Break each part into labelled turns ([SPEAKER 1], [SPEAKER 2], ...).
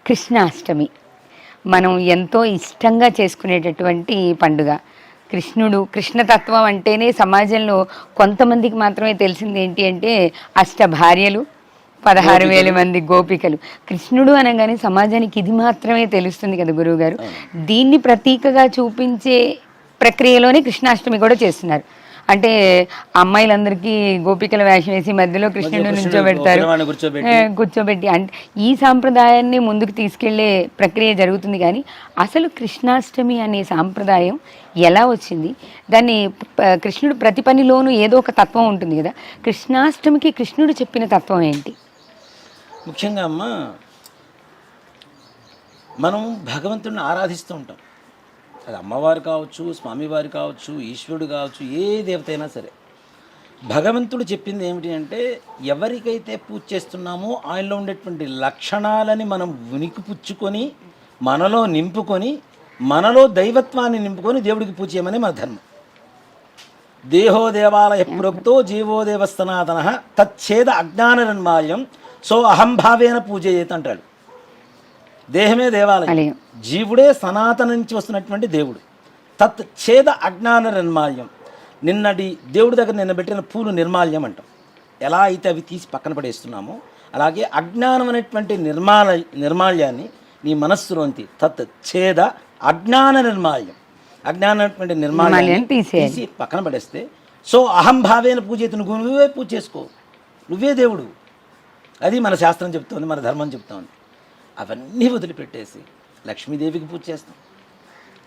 [SPEAKER 1] కృష్ణాష్టమి మనం ఎంతో ఇష్టంగా చేసుకునేటటువంటి పండుగ. కృష్ణతత్వం అంటేనే సమాజంలో కొంతమందికి మాత్రమే తెలిసింది ఏంటి అంటే అష్టభార్యలు, 16,000 మంది గోపికలు. కృష్ణుడు అనగానే సమాజానికి ఇది మాత్రమే తెలుస్తుంది కదా గురువుగారు. దీన్ని ప్రతీకగా చూపించే ప్రక్రియలోనే కృష్ణాష్టమి కూడా చేస్తున్నారు. అంటే అమ్మాయిలందరికీ గోపికల వేషం వేసి మధ్యలో కృష్ణుడు నుంచోబెడతారు, కూర్చోబెట్టి. అంటే ఈ సాంప్రదాయాన్ని ముందుకు తీసుకెళ్లే ప్రక్రియ జరుగుతుంది. కానీ అసలు కృష్ణాష్టమి అనే సాంప్రదాయం ఎలా వచ్చింది? దాన్ని కృష్ణుడు ప్రతి పనిలోనూ ఏదో ఒక తత్వం ఉంటుంది కదా, కృష్ణాష్టమికి కృష్ణుడు చెప్పిన తత్వం ఏంటి?
[SPEAKER 2] ముఖ్యంగా అమ్మ, మనం భగవంతుడిని ఆరాధిస్తూ ఉంటాం. అది అమ్మవారు కావచ్చు, స్వామివారు కావచ్చు, ఈశ్వరుడు కావచ్చు, ఏ దేవత అయినా సరే భగవంతుడు చెప్పింది ఏమిటి అంటే, ఎవరికైతే పూజ చేస్తున్నామో ఆయనలో ఉండేటువంటి లక్షణాలని మనం పుచ్చుకొని మనలో నింపుకొని మనలో దైవత్వాన్ని నింపుకొని దేవుడికి పూజ చేయమని మన ధర్మం. దేహో దేవాలయ ప్రోక్తో జీవో దేవ సనాతన తచ్ఛేద అజ్ఞానరన్మాయం సో అహంభావేన పూజయేత్ అంటాడు. దేహమే దేవాలయం, జీవుడే సనాతన నుంచి వస్తున్నటువంటి దేవుడు. తత్ ఛేద అజ్ఞాన నిర్మాల్యం, నిన్నటి దేవుడి దగ్గర నిన్న పెట్టిన పూలు నిర్మాల్యం అంటాం. ఎలా అయితే అవి తీసి పక్కన పడేస్తున్నామో అలాగే అజ్ఞానం అనేటువంటి నిర్మాల్యాన్ని నీ మనస్సులోంచి తత్ ఛేద అజ్ఞాన నిర్మాల్యం, అజ్ఞానం అనేటువంటి నిర్మాల్యాన్ని తీసి పక్కన పడేస్తే సో అహంభావేన పూజ అయితే నువ్వే పూజ చేసుకో, నువ్వే దేవుడు. అది మన శాస్త్రం చెప్తోంది, మన ధర్మం చెప్తోంది. అవన్నీ వదిలిపెట్టేసి లక్ష్మీదేవికి పూజ చేస్తాం,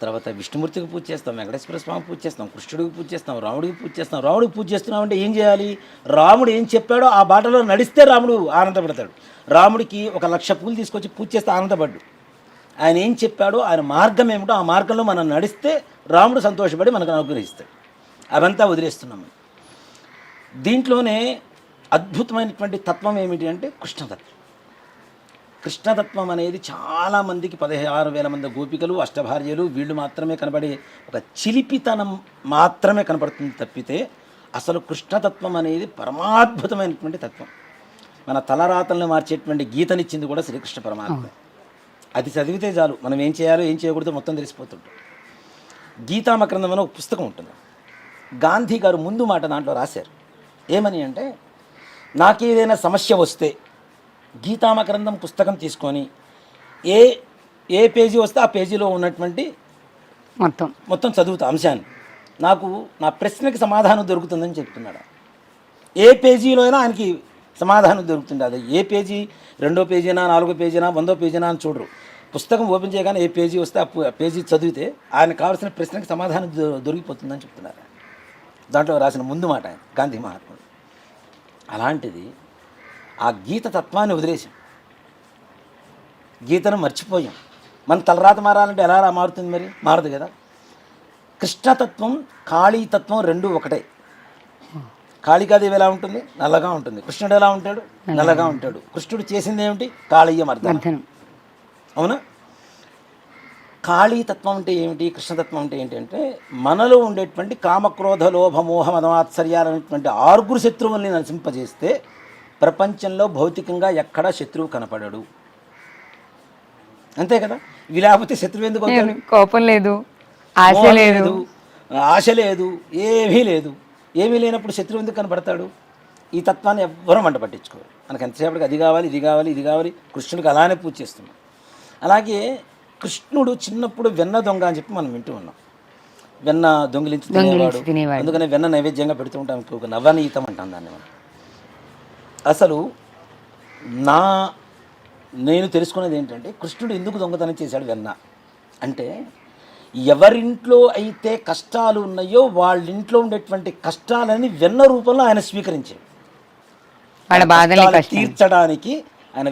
[SPEAKER 2] తర్వాత విష్ణుమూర్తికి పూజ చేస్తాం, వెంకటేశ్వర స్వామి పూజ చేస్తాం, కృష్ణుడికి పూజ చేస్తాం, రాముడికి పూజ చేస్తాం. రాముడికి పూజ చేస్తున్నామంటే ఏం చేయాలి? రాముడు ఏం చెప్పాడో ఆ బాటలో నడిస్తే రాముడు ఆనందపడతాడు. రాముడికి 1,00,000 పూలు తీసుకొచ్చి పూజ చేస్తే ఆనందపడ్డు. ఆయన ఏం చెప్పాడో, ఆయన మార్గం ఏమిటో ఆ మార్గంలో మనం నడిస్తే రాముడు సంతోషపడి మనకు అనుగ్రహిస్తాడు. అవంతా వదిలేస్తున్నాము. దీంట్లోనే అద్భుతమైనటువంటి తత్వం ఏమిటి అంటే కృష్ణతత్వం. కృష్ణతత్వం అనేది చాలామందికి 16,000 మంది గోపికలు, అష్టభార్యలు, వీళ్ళు మాత్రమే కనబడే ఒక చిలిపితనం మాత్రమే కనపడుతుంది తప్పితే అసలు కృష్ణతత్వం అనేది పరమాద్భుతమైనటువంటి తత్వం. మన తలరాతలను మార్చేటువంటి గీతనిచ్చింది కూడా శ్రీకృష్ణ పరమాత్మ. అది చదివితే చాలు మనం ఏం చేయాలో ఏం చేయకూడదో మొత్తం తెలిసిపోతుంటుంది. గీతామకరందం అనే ఒక పుస్తకం ఉంటుంది. గాంధీ గారు ముందు మాట దాంట్లో రాశారు. ఏమని అంటే, నాకేదైనా సమస్య వస్తే గీతామకరందం పుస్తకం తీసుకొని ఏ పేజీ వస్తే ఆ పేజీలో ఉన్నటువంటి మొత్తం చదువుతా అంశాన్ని, నాకు నా ప్రశ్నకి సమాధానం దొరుకుతుందని చెప్తున్నాడు. ఏ పేజీలో అయినా ఆయనకి సమాధానం దొరుకుతుంది. అది ఏ పేజీ, 2వ పేజీనా, 4వ పేజీనా, 100వ పేజీనా అని చూడరు. పుస్తకం ఓపెన్ చేయగానే ఏ పేజీ వస్తే ఆ పేజీ చదివితే ఆయనకు కావాల్సిన ప్రశ్నకి సమాధానం దొరికిపోతుందని చెప్తున్నారు. దాంట్లో రాసిన ముందు మాట ఆయన గాంధీ మహాత్ముడు. అలాంటిది ఆ గీత తత్వాన్ని వదిలేసాం, గీతను మర్చిపోయాం. మన తలరాత మారాలంటే ఎలా మారుతుంది? మరి మారదు కదా. కృష్ణతత్వం, కాళీతత్వం రెండూ ఒకటే. కాళికాదేవి ఎలా ఉంటుంది? నల్లగా ఉంటుంది. కృష్ణుడు ఎలా ఉంటాడు? నల్లగా ఉంటాడు. కృష్ణుడు చేసింది ఏమిటి? కాళీయ మర్దనం. అవునా? కాళీతత్వం అంటే ఏమిటి, కృష్ణతత్వం అంటే ఏంటి అంటే, మనలో ఉండేటువంటి కామక్రోధ లోభ మోహ మదమాత్సర్యాలనేటువంటి 6 శత్రువుల్ని నశింపజేస్తే ప్రపంచంలో భౌతికంగా ఎక్కడా శత్రువు కనపడడు. అంతే కదా. ఇవి లేకపోతే శత్రువు ఎందుకు అవుతాడు?
[SPEAKER 1] కోపం లేదు,
[SPEAKER 2] ఆశ లేదు, ఏమీ లేదు. ఏమీ లేనప్పుడు శత్రువు ఎందుకు కనపడతాడు? ఈ తత్వాన్ని ఎవ్వరూ మంట పట్టించుకోరు. మనకు ఎంతసేపటికి అది కావాలి, ఇది కావాలి, ఇది కావాలి. కృష్ణుడికి అలానే పూజ చేస్తున్నాం. అలాగే కృష్ణుడు చిన్నప్పుడు వెన్న దొంగ అని చెప్పి మనం వింటూ ఉన్నాం. వెన్న దొంగిలించి తినేవాడు. అందుకనే వెన్న నైవేద్యంగా పెడుతూ ఉంటాం. ఒక నవనీతం అంటాం దాన్ని మనం. అసలు నేను తెలుసుకున్నది ఏంటంటే, కృష్ణుడు ఎందుకు దొంగతనం చేశాడు వెన్న అంటే, ఎవరింట్లో అయితే కష్టాలు ఉన్నాయో వాళ్ళింట్లో ఉండేటువంటి కష్టాలని వెన్న రూపంలో ఆయన స్వీకరించాడు. తీర్చడానికి ఆయన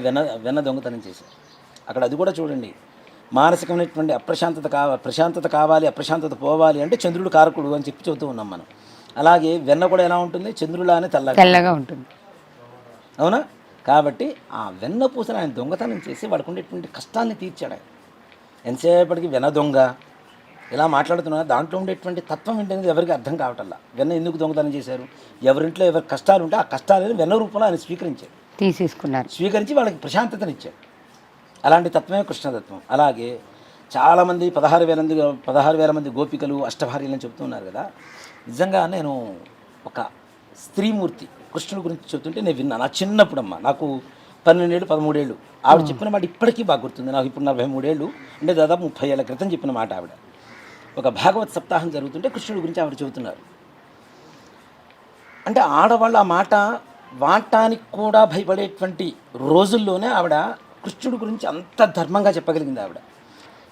[SPEAKER 2] వెన్న దొంగతనం చేశాడు. అక్కడ అది కూడా చూడండి. మానసికమైనటువంటి ప్రశాంతత కావాలి, అప్రశాంతత పోవాలి అంటే చంద్రుడు కారకుడు అని చెప్పి చెబుతూ ఉన్నాం మనం. అలాగే వెన్న కూడా ఎలా ఉంటుంది? చంద్రులానే తెల్లగా ఉంటుంది. అవునా? కాబట్టి ఆ వెన్న పూసను ఆయన దొంగతనం చేసి వాడికి ఉండేటువంటి కష్టాన్ని తీర్చాడు. ఎంతసేపటికి వెన్న దొంగ ఇలా మాట్లాడుతున్నా దాంట్లో ఉండేటువంటి తత్వం ఏంటనేది ఎవరికి అర్థం కావటల్లా. వెన్న ఎందుకు దొంగతనం చేశారు? ఎవరింట్లో ఎవరి కష్టాలు ఉంటే ఆ కష్టాలను వెన్న రూపంలో ఆయన స్వీకరించి వాళ్ళకి ప్రశాంతతనిచ్చాడు. అలాంటి తత్వమే కృష్ణతత్వం. అలాగే చాలామంది 16,000 మంది గోపికలు అష్టభార్యలని చెప్తున్నారు కదా. నిజంగా నేను ఒక స్త్రీమూర్తి కృష్ణుడి గురించి చెప్తుంటే నేను విన్నాను. నా చిన్నప్పుడమ్మా, నాకు 12 ఏళ్ళు 13 ఏళ్ళు. ఆవిడ చెప్పిన మాట ఇప్పటికీ బాగా గుర్తుంది. నాకు ఇప్పుడు 43 ఏళ్ళు, అంటే దాదాపు 30 ఏళ్ళ క్రితం చెప్పిన మాట ఆవిడ. ఒక భాగవత్ సప్తాహం జరుగుతుంటే కృష్ణుడి గురించి ఆవిడ చెబుతున్నారు. అంటే ఆడవాళ్ళు ఆ మాట వాటానికి కూడా భయపడేటువంటి రోజుల్లోనే ఆవిడ కృష్ణుడి గురించి అంత ధర్మంగా చెప్పగలిగింది. ఆవిడ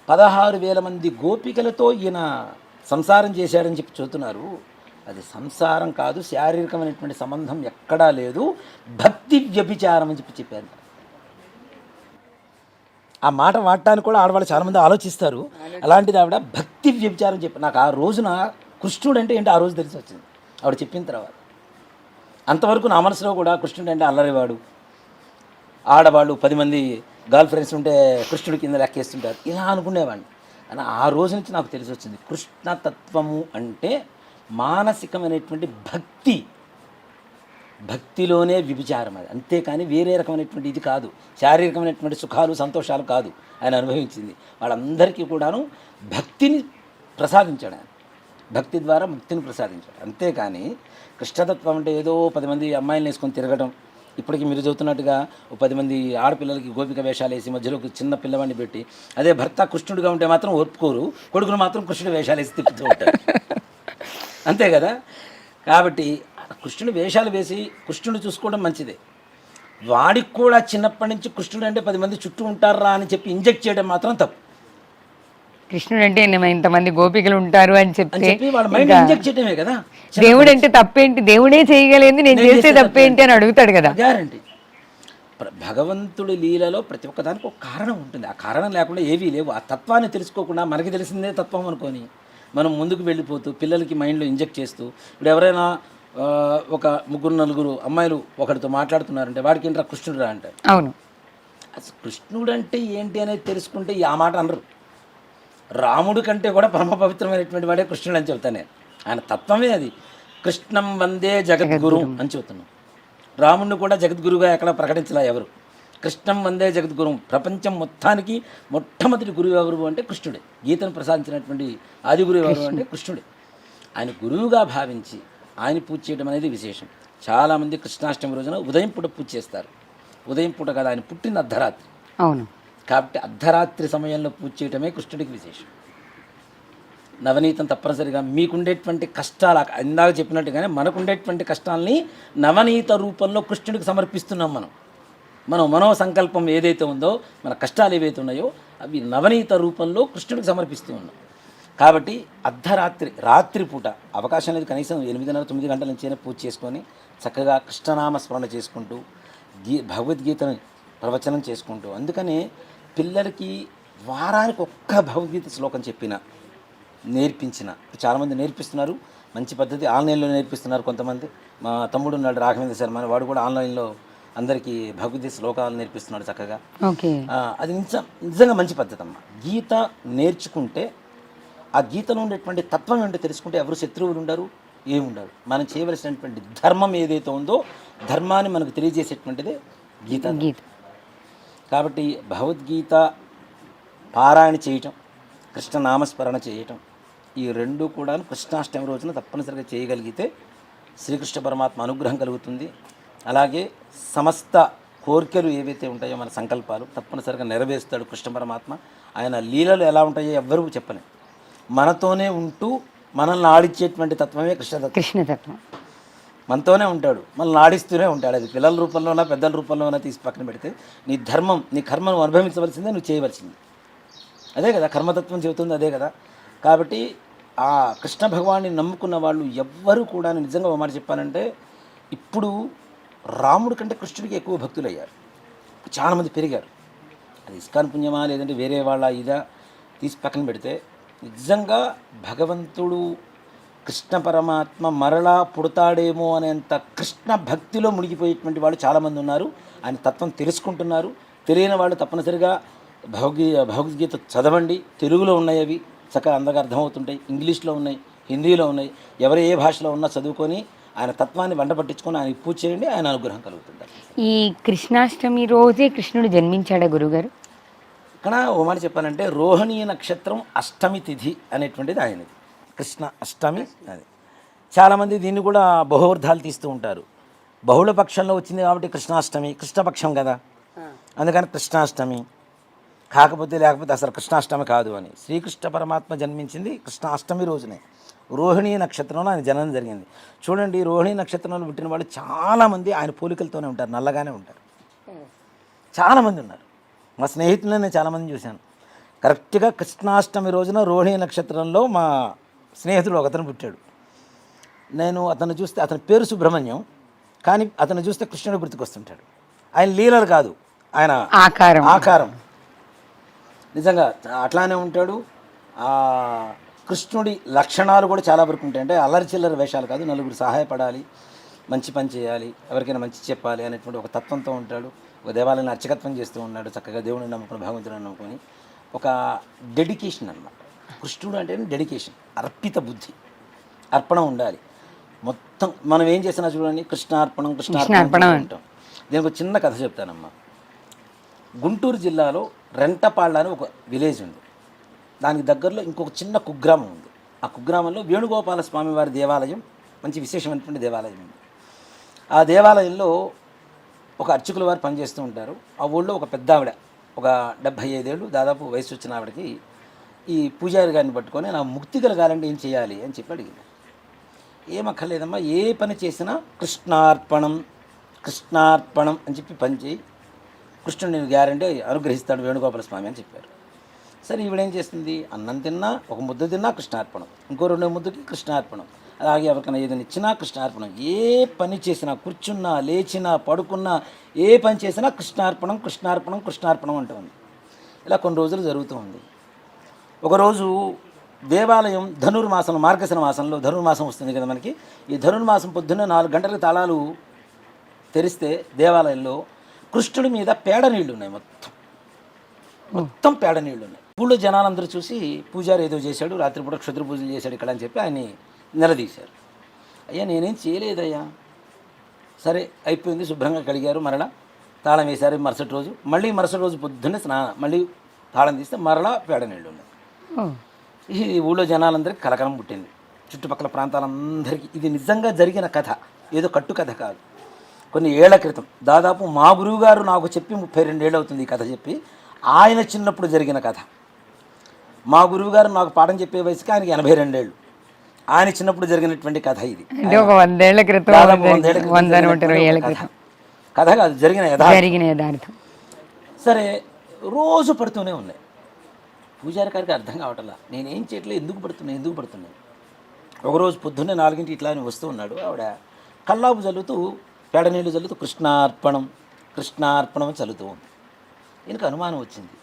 [SPEAKER 2] 16,000 మంది గోపికలతో ఈయన సంసారం చేశాడని చెప్పి చెబుతున్నారు. అది సంసారం కాదు, శారీరకమైనటువంటి సంబంధం ఎక్కడా లేదు, భక్తి వ్యభిచారం అని చెప్పారు. ఆ మాట వాడటానికి కూడా ఆడవాళ్ళు చాలామంది ఆలోచిస్తారు. అలాంటిది ఆవిడ భక్తి వ్యభిచారం చెప్పి, నాకు ఆ రోజున కృష్ణుడు అంటే ఏంటి ఆ రోజు తెలిసి వచ్చింది ఆవిడ చెప్పిన తర్వాత. అంతవరకు నా మనసులో కూడా కృష్ణుడు అంటే అల్లరివాడు, ఆడవాళ్ళు 10 మంది గర్ల్ ఫ్రెండ్స్ ఉంటే కృష్ణుడి కింద లెక్కేస్తుంటారు ఇలా అనుకునేవాడిని. అని ఆ రోజు నుంచి నాకు తెలిసి వచ్చింది కృష్ణతత్వము అంటే మానసికమైనటువంటి భక్తి, భక్తిలోనే వ్యభిచారం అది, అంతేకాని వేరే రకమైనటువంటి ఇది కాదు, శారీరకమైనటువంటి సుఖాలు సంతోషాలు కాదు ఆయన అనుభవించింది. వాళ్ళందరికీ కూడాను భక్తిని ప్రసాదించాడు ఆయన, భక్తి ద్వారా ముక్తిని ప్రసాదించాడు. అంతేకాని కృష్ణతత్వం అంటే ఏదో 10 మంది అమ్మాయిలను వేసుకొని తిరగడం, ఇప్పటికీ మీరు చదువుతున్నట్టుగా 10 మంది ఆడపిల్లలకి గోపిక వేషాలు వేసి మధ్యలో ఒక చిన్న పిల్లవాడిని పెట్టి, అదే భర్త కృష్ణుడిగా ఉంటే మాత్రం ఒప్పుకోరు, కొడుకును మాత్రం కృష్ణుడి వేషాలు వేసి తిప్పుతూ ఉంటారు, అంతే కదా. కాబట్టి కృష్ణుడి వేషాలు వేసి కృష్ణుడు చూసుకోవడం మంచిదే. వాడికి కూడా చిన్నప్పటి నుంచి కృష్ణుడు అంటే 10 మంది చుట్టూ ఉంటారా అని చెప్పి ఇంజెక్ట్ చేయడం మాత్రం తప్పు.
[SPEAKER 1] కృష్ణుడు అంటే ఇంతమంది గోపికలు ఉంటారు అని చెప్పి
[SPEAKER 2] వాళ్ళ మైండ్ ఇంజెక్ట్ చేయడమే కదా.
[SPEAKER 1] దేవుడు అంటే తప్పేంటి, దేవుడే చేయగలేదు, నేను చేస్తే తప్పేంటి అని అడుగుతాడు కదా.
[SPEAKER 2] గ్యారంటీ. భగవంతుడి లీలలో ప్రతి ఒక్క దానికి ఒక కారణం ఉంటుంది. ఆ కారణం లేకుండా ఏవీ లేవు. ఆ తత్వాన్ని తెలుసుకోకుండా మనకి తెలిసిందే తత్వం అనుకొని మనం ముందుకు వెళ్ళిపోతూ పిల్లలకి మైండ్లో ఇంజెక్ట్ చేస్తూ, ఇప్పుడు ఎవరైనా ఒక 3-4 అమ్మాయిలు ఒకరితో మాట్లాడుతున్నారంటే వాడికి ఏంట్రా కృష్ణుడు రా అంటారు.
[SPEAKER 1] అవును,
[SPEAKER 2] అసలు కృష్ణుడు అంటే ఏంటి అనేది తెలుసుకుంటే ఆ మాట అనరు. రాముడి కంటే కూడా పరమ పవిత్రమైనటువంటి వాడే కృష్ణుడు అని చెబుతాను నేను. ఆయన తత్వమే అది. కృష్ణం వందే జగద్గురు అని చెబుతున్నాం. రాముడిని కూడా జగద్గురుగా ఎక్కడ ప్రకటించలే ఎవరు. కృష్ణం వందే జగద్గురు, ప్రపంచం మొత్తానికి మొట్టమొదటి గురువు ఎవరు అంటే కృష్ణుడే. గీతను ప్రసాదించినటువంటి ఆది గురువు ఎవరు అంటే కృష్ణుడే. ఆయన గురువుగా భావించి ఆయన పూజ చేయడం అనేది విశేషం. చాలామంది కృష్ణాష్టమి రోజున ఉదయం పూట పూజ చేస్తారు. ఉదయం పూట కదా, ఆయన పుట్టిన అర్ధరాత్రి.
[SPEAKER 1] అవును,
[SPEAKER 2] కాబట్టి అర్ధరాత్రి సమయంలో పూజ చేయటమే కృష్ణుడికి విశేషం. నవనీతం తప్పనిసరిగా మీకుండేటువంటి కష్టాలు ఇందాక చెప్పినట్టుగానే మనకుండేటువంటి కష్టాలని నవనీత రూపంలో కృష్ణుడికి సమర్పిస్తున్నాం. మనం మనో సంకల్పం ఏదైతే ఉందో, మన కష్టాలు ఏవైతే ఉన్నాయో అవి నవనీత రూపంలో కృష్ణుడికి సమర్పిస్తూ ఉన్నాం. కాబట్టి రాత్రిపూట అవకాశం లేదు, కనీసం 8:30-9 గంటల నుంచైనా పూజ చేసుకొని చక్కగా కృష్ణనామ స్మరణ చేసుకుంటూ భగవద్గీతను ప్రవచనం చేసుకుంటూ, అందుకని పిల్లలకి వారానికి ఒక్క భగవద్గీత శ్లోకం నేర్పించిన చాలామంది నేర్పిస్తున్నారు. మంచి పద్ధతి. ఆన్లైన్లో నేర్పిస్తున్నారు కొంతమంది. మా తమ్ముడు ఉన్నాడు రాఘవేంద్ర శర్మ అని, వాడు కూడా ఆన్లైన్లో అందరికీ భగవద్గీత శ్లోకాలు నేర్పిస్తున్నాడు చక్కగా. అది నిజంగా మంచి పద్ధతి అమ్మ. గీత నేర్చుకుంటే ఆ గీతలో ఉండేటువంటి తత్వం ఏంటో తెలుసుకుంటే ఎవరు శత్రువులు ఉండరు, ఏముండరు. మనం చేయవలసినటువంటి ధర్మం ఏదైతే ఉందో ధర్మాన్ని మనకు తెలియజేసేటువంటిదే గీత. కాబట్టి భగవద్గీత పారాయణ చేయటం, కృష్ణనామస్మరణ చేయటం, ఈ రెండు కూడా కృష్ణాష్టమి రోజున తప్పనిసరిగా చేయగలిగితే శ్రీకృష్ణ పరమాత్మ అనుగ్రహం కలుగుతుంది. అలాగే సమస్త కోరికలు ఏవైతే ఉంటాయో మన సంకల్పాలు తప్పనిసరిగా నెరవేరుస్తాడు కృష్ణ పరమాత్మ. ఆయన లీలలు ఎలా ఉంటాయో ఎవ్వరూ చెప్పలేం. మనతోనే ఉంటూ మనల్ని ఆడిచ్చేటువంటి తత్వమే కృష్ణతత్వం. మనతోనే ఉంటాడు, మనల్ని ఆడిస్తూనే ఉంటాడు. అది పిల్లల రూపంలోనా పెద్దల రూపంలోనా తీసి పక్కన పెడితే నీ ధర్మం, నీ కర్మను అనుభవించవలసిందే, నువ్వు చేయవలసింది అదే కదా. కర్మతత్వం చెబుతుంది అదే కదా. కాబట్టి ఆ కృష్ణ భగవాన్ని నమ్ముకున్న వాళ్ళు ఎవ్వరూ కూడా, నిజంగా ఒక మాట చెప్పాలంటే, ఇప్పుడు రాముడి కంటే కృష్ణుడికి ఎక్కువ భక్తులు అయ్యారు, చాలామంది పెరిగారు. అది ఇస్కాన్ పుణ్యమా లేదంటే వేరే వాళ్ళ ఇదా తీసి పక్కన పెడితే, నిజంగా భగవంతుడు కృష్ణ పరమాత్మ మరలా పుడతాడేమో అనేంత కృష్ణ భక్తిలో మునిగిపోయేటువంటి వాళ్ళు చాలామంది ఉన్నారు. ఆయన తత్వం తెలుసుకుంటున్నారు. తెలియని వాళ్ళు తప్పనిసరిగా భగవద్గీత చదవండి. తెలుగులో ఉన్నాయి, అవి చక్కగా అందరికీ అర్థమవుతుంటాయి. ఇంగ్లీష్లో ఉన్నాయి, హిందీలో ఉన్నాయి. ఎవరు ఏ భాషలో ఉన్నా చదువుకొని ఆయన తత్వాన్ని వంట పట్టించుకొని ఆయన పూజ చేయండి, ఆయన అనుగ్రహం కలుగుతుంది.
[SPEAKER 1] ఈ కృష్ణాష్టమి రోజే కృష్ణుడు జన్మించాడా గురుగారు?
[SPEAKER 2] ఇక్కడ ఓ మాట చెప్పాలంటే రోహిణీ నక్షత్రం అష్టమి తిథి అనేటువంటిది ఆయనది, కృష్ణ అష్టమి. అది చాలామంది దీన్ని కూడా బహువర్ధాలు తీస్తూ ఉంటారు. బహుళ పక్షంలో వచ్చింది కాబట్టి కృష్ణాష్టమి, కృష్ణపక్షం కదా, అందుకని కృష్ణాష్టమి. కాకపోతే లేకపోతే అసలు కృష్ణాష్టమి కాదు అని. శ్రీకృష్ణ పరమాత్మ జన్మించింది కృష్ణాష్టమి రోజునే, రోహిణీ నక్షత్రంలో ఆయన జననం జరిగింది. చూడండి, రోహిణీ నక్షత్రంలో పుట్టిన వాళ్ళు చాలామంది ఆయన పోలికలతోనే ఉంటారు, నల్లగానే ఉంటారు. చాలామంది ఉన్నారు, మా స్నేహితులను నేను చాలామంది చూశాను. కరెక్ట్గా కృష్ణాష్టమి రోజున రోహిణీ నక్షత్రంలో మా స్నేహితుడు ఒకతను పుట్టాడు. నేను అతను చూస్తే, అతని పేరు సుబ్రహ్మణ్యం, కానీ అతను చూస్తే కృష్ణుడు గుర్తుకొస్తుంటాడు. ఆయన లీలలు కాదు, ఆయన ఆకారం నిజంగా అట్లానే ఉంటాడు. కృష్ణుడి లక్షణాలు కూడా చాలా వరకు ఉంటాయి. అంటే అల్లరి చిల్లర వేషాలు కాదు, నలుగురు సహాయపడాలి, మంచి పని చేయాలి, ఎవరికైనా మంచి చెప్పాలి అనేటువంటి ఒక తత్వంతో ఉంటాడు. ఒక దేవాలయాన్ని అర్చకత్వం చేస్తూ ఉన్నాడు, చక్కగా దేవుడిని నమ్ముకుని, భగవంతుడిని నమ్ముకొని. ఒక డెడికేషన్ అన్నమాట. కృష్ణుడు అంటే డెడికేషన్, అర్పిత బుద్ధి, అర్పణ ఉండాలి. మొత్తం మనం ఏం చేసినా చూడండి, కృష్ణార్పణం కృష్ణార్పణం అంటాం. దీనికి ఒక చిన్న కథ చెప్తానమ్మా. గుంటూరు జిల్లాలో రెంటపాళ్ళ అని ఒక విలేజ్ ఉంది. దానికి దగ్గరలో ఇంకొక చిన్న కుగ్రామం ఉంది. ఆ కుగ్రామంలో వేణుగోపాల స్వామి వారి దేవాలయం, మంచి విశేషమైనటువంటి దేవాలయం ఉంది. ఆ దేవాలయంలో ఒక అర్చకుల వారు పనిచేస్తూ ఉంటారు. ఆ ఊళ్ళో ఒక పెద్ద ఆవిడ, ఒక 75 ఏళ్ళు దాదాపు వయసు వచ్చిన ఆవిడకి ఈ పూజారి గారిని పట్టుకొని, నా ముక్తి కలగాలంటే ఏం చేయాలి అని చెప్పి అడిగింది. ఏమక్కర్లేదమ్మా, ఏ పని చేసినా కృష్ణార్పణం కృష్ణార్పణం అని చెప్పి పని చేయి, కృష్ణుడు నేను గ్యారంటీ అనుగ్రహిస్తాడు వేణుగోపాల స్వామి అని చెప్పారు. సరే, ఈవిడేం చేస్తుంది, అన్నం తిన్నా, ఒక ముద్ద తిన్నా కృష్ణార్పణం, ఇంకో 2 ముద్దకి కృష్ణార్పణం, అలాగే ఎవరికైనా ఏదైనా ఇచ్చినా కృష్ణార్పణం, ఏ పని చేసినా, కూర్చున్నా, లేచినా, పడుకున్నా, ఏ పని చేసినా కృష్ణార్పణం కృష్ణార్పణం కృష్ణార్పణం అంటుంది. ఇలా కొన్ని రోజులు జరుగుతూ ఉంది. ఒకరోజు దేవాలయం ధనుర్మాసం, మార్గశిర మాసంలో ధనుర్మాసం వస్తుంది కదా మనకి. ఈ ధనుర్మాసం పొద్దున్న 4 గంటలకు తాళాలు తెరిస్తే దేవాలయంలో కృష్ణుడి మీద పేడ నీళ్లు ఉన్నాయి, మొత్తం పేడ నీళ్లు ఉన్నాయి. ఊళ్ళో జనాలందరూ చూసి, పూజారి ఏదో చేశాడు, రాత్రిపూట క్షుద్ర పూజలు చేశాడు ఇక్కడ అని చెప్పి ఆయన్ని నిలదీశారు. అయ్యా నేనేం చేయలేదయ్యా. సరే అయిపోయింది, శుభ్రంగా కడిగారు, మరలా తాళం వేశారు. మరుసటి రోజు పొద్దున్నే మళ్ళీ తాళం తీస్తే మరలా పేడ నీళ్ళు ఉన్నాయి. ఈ ఊళ్ళో జనాలందరికీ కలకలం పుట్టింది, చుట్టుపక్కల ప్రాంతాలందరికీ. ఇది నిజంగా జరిగిన కథ, ఏదో కట్టు కథ కాదు. కొన్ని ఏళ్ల క్రితం, దాదాపు మా గురువు గారు నాకు చెప్పి 32 ఏళ్ళు అవుతుంది ఈ కథ చెప్పి. ఆయన చిన్నప్పుడు జరిగిన కథ. మా గురువు గారు నాకు పాఠం చెప్పే వయసుకి ఆయనకి 82 ఏళ్ళు. ఆయన చిన్నప్పుడు జరిగినటువంటి కథ ఇది. కథ కాదు, జరిగిన యథార్థం. సరే, రోజు పడుతూనే ఉన్నాయి. పూజారి గారికి అర్థం కావట్లా, నేనేం చేయట్లేదు, ఎందుకు పడుతున్నాయి. ఒకరోజు పొద్దున్నే 4 ఇట్లా అని వస్తూ ఉన్నాడు. ఆవిడ కల్లాపు చల్లుతూ, పేడ నీళ్ళు చల్లుతూ కృష్ణార్పణం కృష్ణార్పణం చల్లుతూ ఉంది. ఈయనకు అనుమానం వచ్చింది,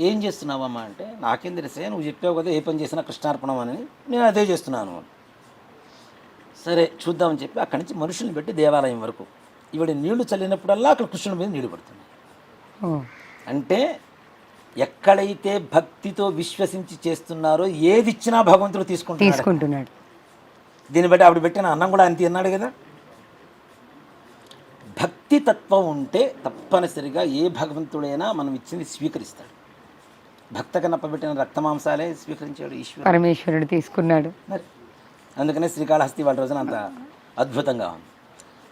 [SPEAKER 2] ఏం చేస్తున్నావమ్మా అంటే, నాకేం తెలిసే, నువ్వు చెప్పావు కదా ఏ పని చేసినా కృష్ణార్పణం అని, నేను అదే చేస్తున్నాను. సరే చూద్దామని చెప్పి అక్కడి నుంచి మనుషుల్ని పెట్టి దేవాలయం వరకు ఈవిడ నీళ్లు చల్లినప్పుడల్లా అక్కడ కృష్ణుడి మీద నీళ్లు పడుతుంది. అంటే ఎక్కడైతే భక్తితో విశ్వసించి చేస్తున్నారో ఏది ఇచ్చినా భగవంతుడు తీసుకుంటున్నాడు. దీన్ని బట్టి ఆవిడ పెట్టిన అన్నం కూడా అంతే అన్నాడు కదా. భక్తి తత్వం ఉంటే తప్పనిసరిగా ఏ భగవంతుడైనా మనం ఇచ్చింది స్వీకరిస్తాడు. భక్త కన్నప్ప పెట్టిన రక్తమాంసాలే స్వీకరించాడు
[SPEAKER 1] పరమేశ్వరుడు, తీసుకున్నాడు.
[SPEAKER 2] మరి అందుకనే శ్రీకాళహస్తి వాళ్ళ రోజున అంత అద్భుతంగా ఉంది.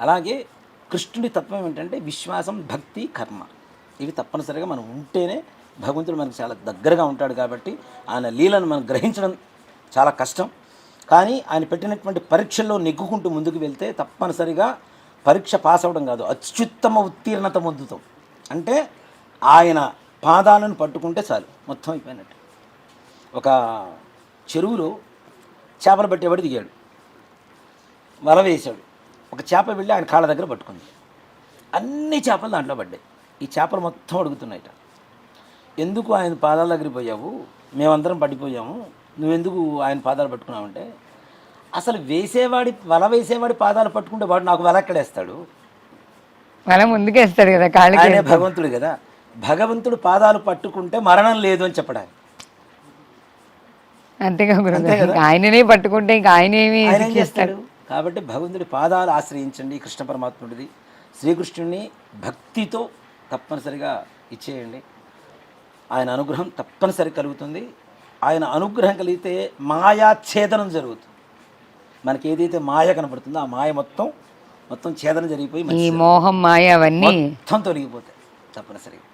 [SPEAKER 2] అలాగే కృష్ణుడి తత్వం ఏంటంటే విశ్వాసం, భక్తి, కర్మ, ఇవి తప్పనిసరిగా మనం ఉంటేనే భగవంతుడు మనకు చాలా దగ్గరగా ఉంటాడు. కాబట్టి ఆయన లీలను మనం గ్రహించడం చాలా కష్టం. కానీ ఆయన పెట్టినటువంటి పరీక్షల్లో నెగ్గుకుంటూ ముందుకు వెళ్తే తప్పనిసరిగా పరీక్ష పాస్ అవ్వడం కాదు, అత్యుత్తమ ఉత్తీర్ణత పొందుతాం. అంటే ఆయన పాదాలను పట్టుకుంటే చాలు, మొత్తం అయిపోయినట్టు. ఒక చెరువులో చేపలు పట్టేవాడు దిగాడు, వల వేశాడు. ఒక చేప వెళ్ళి ఆయన కాళ్ళ దగ్గర పట్టుకుంది. అన్ని చేపలు దాంట్లో పడ్డాయి. ఈ చేపలు మొత్తం అడుగుతున్నాయిట, ఎందుకు ఆయన పాదాల దగ్గరికి పోయావు, మేమందరం పడిపోయాము, నువ్వెందుకు ఆయన పాదాలు పట్టుకున్నావంటే, అసలు వల వేసేవాడి పాదాలు పట్టుకుంటే వాడు నాకు వల ఎక్కడేస్తాడు,
[SPEAKER 1] వల ముందుకేస్తాడు కదా,
[SPEAKER 2] ఆయనే భగవంతుడు కదా. భగవంతుడు పాదాలు పట్టుకుంటే మరణం లేదు అని చెప్పడానికి.
[SPEAKER 1] అంతేగా ఆయననే పట్టుకుంటే ఇంకా ఆయనేమి
[SPEAKER 2] చేస్తాడు. కాబట్టి భగవంతుడి పాదాలు ఆశ్రయించండి. కృష్ణ పరమాత్ముడిది, శ్రీకృష్ణుడిని భక్తితో తప్పనిసరిగా ఇచ్చేయండి. ఆయన అనుగ్రహం తప్పనిసరి కలుగుతుంది. ఆయన అనుగ్రహం కలిగితే మాయాఛేదనం జరుగుతుంది. మనకి ఏదైతే మాయ కనబడుతుందో ఆ మాయ మొత్తం ఛేదనం జరిగిపోయి
[SPEAKER 1] ఈ మోహం మాయ అవన్నీ
[SPEAKER 2] మొత్తం తొలగిపోతాయి తప్పనిసరిగా.